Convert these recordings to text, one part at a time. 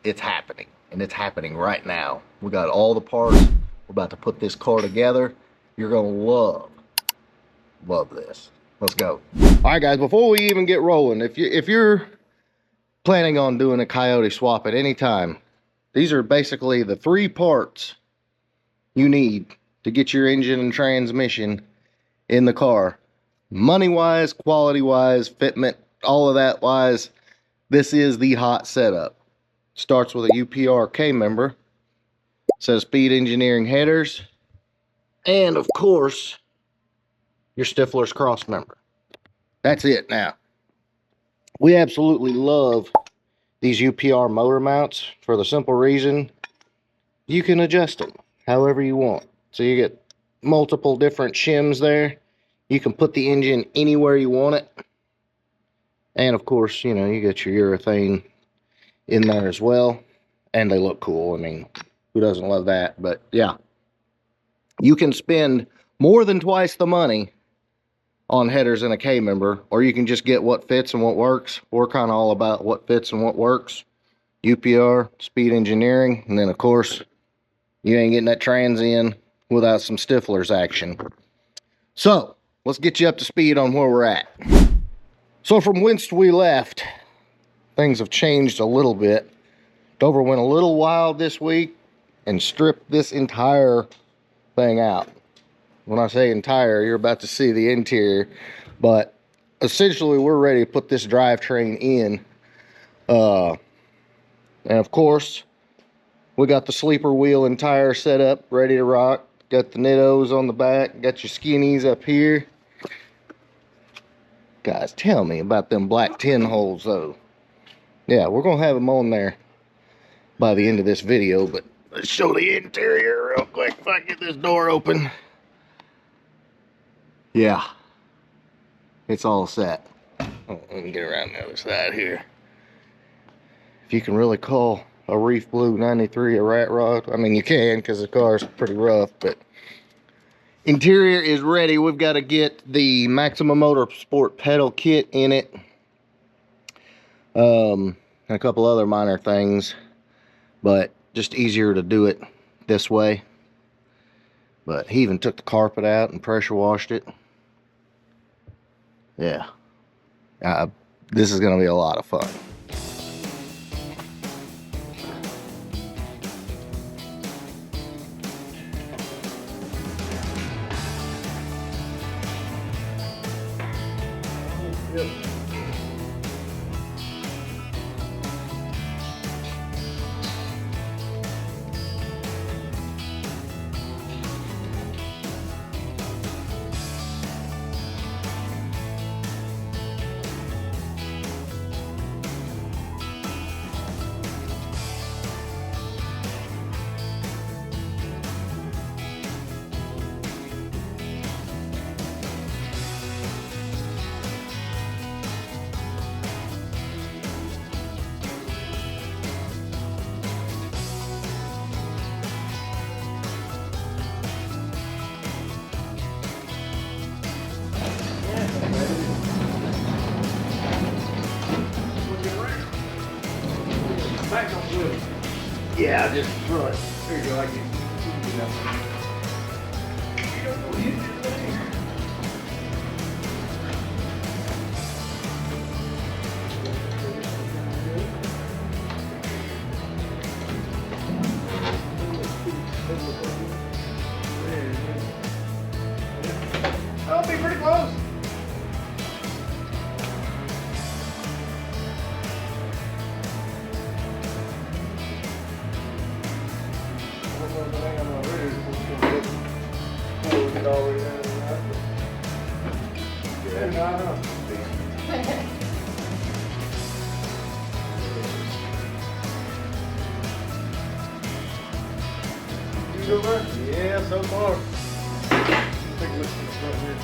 it's happening, and it's happening right now. We got all the parts. We're about to put this car together. You're gonna love this. Let's go. All right, guys, before we even get rolling, if you're planning on doing a Coyote swap at any time, these are basically the 3 parts you need to get your engine and transmission in the car. Money wise, quality wise, fitment, all of that wise, this is the hot setup. Starts with a UPR K member, says Speed Engineering headers, and of course your Stifler's cross member. That's it. Now, we absolutely love these UPR motor mounts for the simple reason you can adjust them however you want. So you get multiple different shims there. You can put the engine anywhere you want it. And of course, you know, you get your urethane in there as well. And they look cool. I mean, who doesn't love that? But yeah, you can spend more than twice the money on headers in a K member, or you can just get what fits and what works. We're kind of all about what fits and what works. UPR, Speed Engineering, and then of course, you ain't getting that trans in without some Stifler's action. So, let's get you up to speed on where we're at. So from whence we left, things have changed a little bit. Dover went a little wild this week and stripped this entire thing out. When I say entire, you're about to see the interior, but essentially we're ready to put this drivetrain in. And of course, we got the sleeper wheel and tire set up, ready to rock. Got the nittos on the back, got your skinnies up here. Guys, tell me about them black tin holes though. Yeah, we're gonna have them on there by the end of this video, but let's show the interior real quick if I get this door open. Yeah, it's all set. Oh, let me get around the other side here. If you can really call a Reef Blue 93 a Rat Rod, I mean you can, because the car's pretty rough, but interior is ready. We've got to get the Maximum Motorsport pedal kit in it, and a couple other minor things, but just easier to do it this way. But he even took the carpet out and pressure washed it. Yeah, this is going to be a lot of fun. Yep. Yeah, just front. There you go. I can do that. That'll be pretty close. Yeah, so far. Take a look at the front here.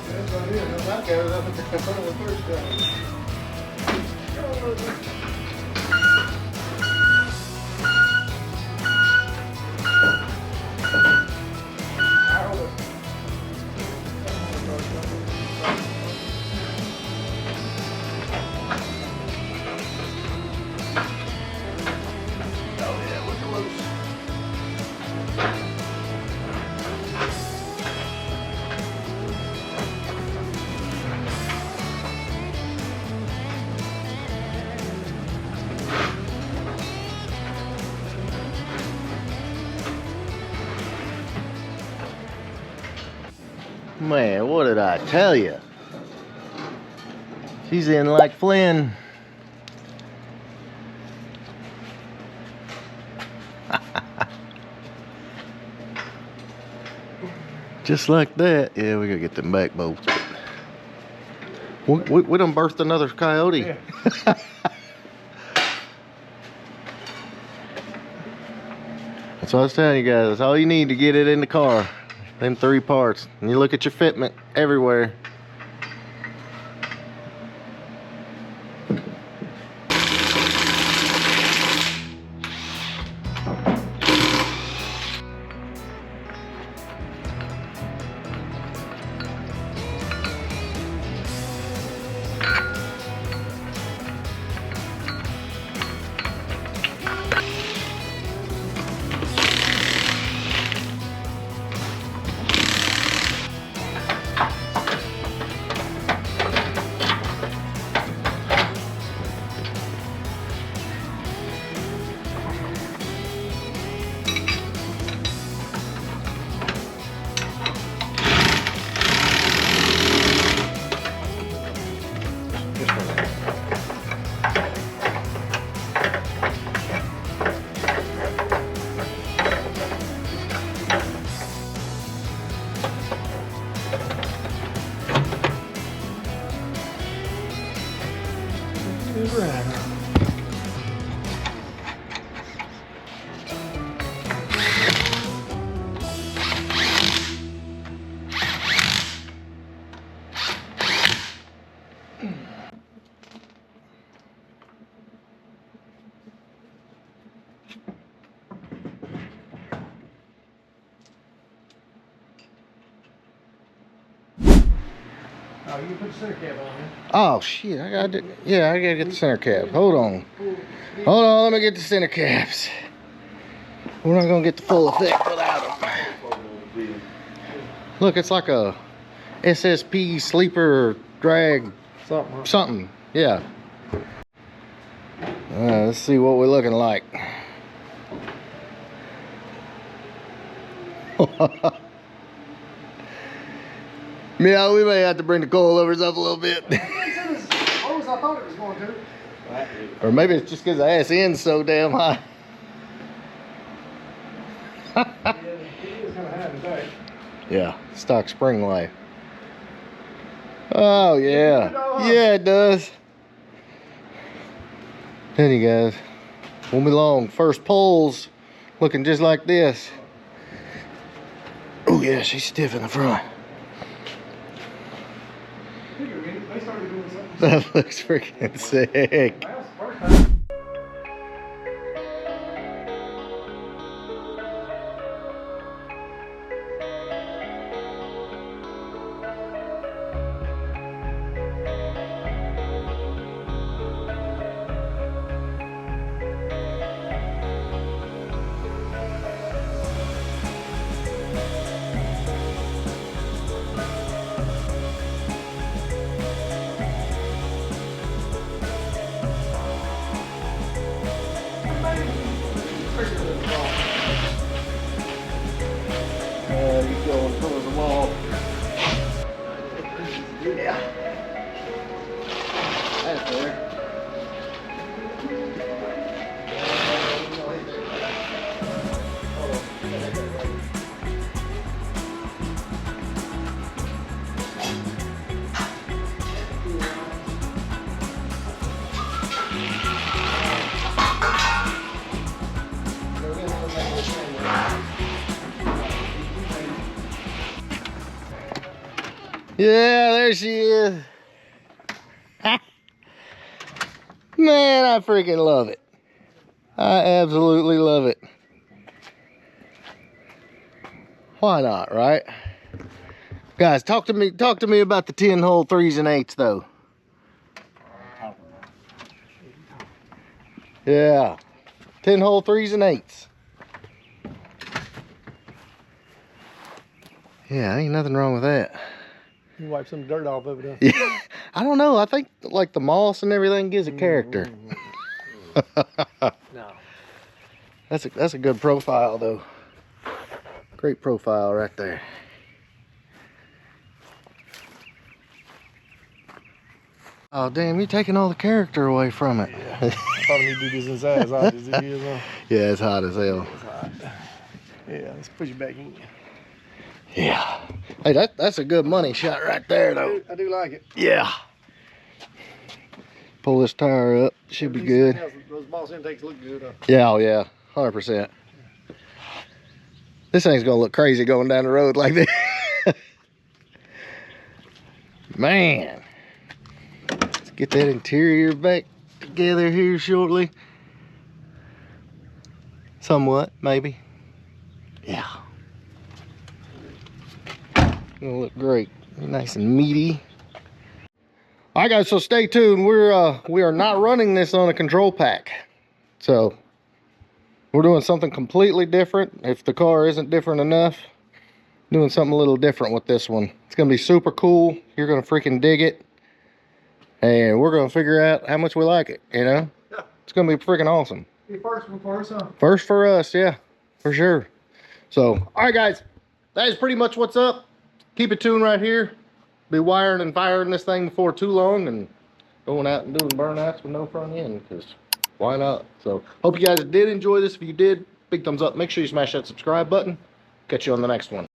That's right here. No, that goes up at the front of the first time. Man, what did I tell you? She's in like Flynn. Just like that. Yeah, we gotta get them back bolts. We done birthed another coyote. Yeah. That's what I was telling you guys. That's all you need to get it in the car. Them 3 parts. And you look at your fitment everywhere. Oh, you can put the center cap on here. Oh shit, I gotta get the center cap. Hold on, let me get the center caps. We're not gonna get the full effect without them. Look, it's like a SSP sleeper drag something. Yeah. Let's see what we're looking like. Yeah, we may have to bring the coilovers up a little bit. I thought it was going to. Or maybe it's just because the ass end's so damn high. Yeah, it is kind of high today. Yeah, stock spring life. Oh yeah, yeah it does. Then you guys, won't be long. First pulls looking just like this. Oh yeah, she's stiff in the front. They started doing something. That looks freaking sick. You going towards the wall. Yeah. That's there. Yeah, there she is. Man, I freaking love it. I absolutely love it. Why not, right? Guys, talk to me about the 10-hole 3s and 8s though. Yeah. 10-hole 3s and 8s. Yeah, ain't nothing wrong with that. You wipe some dirt off of it, huh? Yeah, I don't know. I think like the moss and everything gives it character. No. That's a good profile though. Great profile right there. Oh, damn, you're taking all the character away from it. Yeah. I probably need to do this inside as hot as it is. Yeah, it's hot as hell. It's hot. Yeah, let's push it back in. Yeah. Hey, that's a good money shot right there, though. I do like it. Yeah. Pull this tire up. Should be good. Those boss intakes look good. Yeah, oh yeah. 100%. This thing's going to look crazy going down the road like this. Man. Let's get that interior back together here shortly. Somewhat, maybe. Yeah. Gonna look great. Nice and meaty. All right, guys, so stay tuned. We are not running this on a control pack. So we're doing something completely different. If the car isn't different enough, doing something a little different with this one. It's gonna be super cool. You're gonna freaking dig it. And we're gonna figure out how much we like it, you know? Yeah. It's gonna be freaking awesome. Be first one for us, huh? First for us, yeah, for sure. So, all right, guys, that is pretty much what's up. Keep it tuned right here. Be wiring and firing this thing before too long and going out and doing burnouts with no front end, because why not? So, hope you guys did enjoy this. If you did, big thumbs up. Make sure you smash that subscribe button. Catch you on the next one.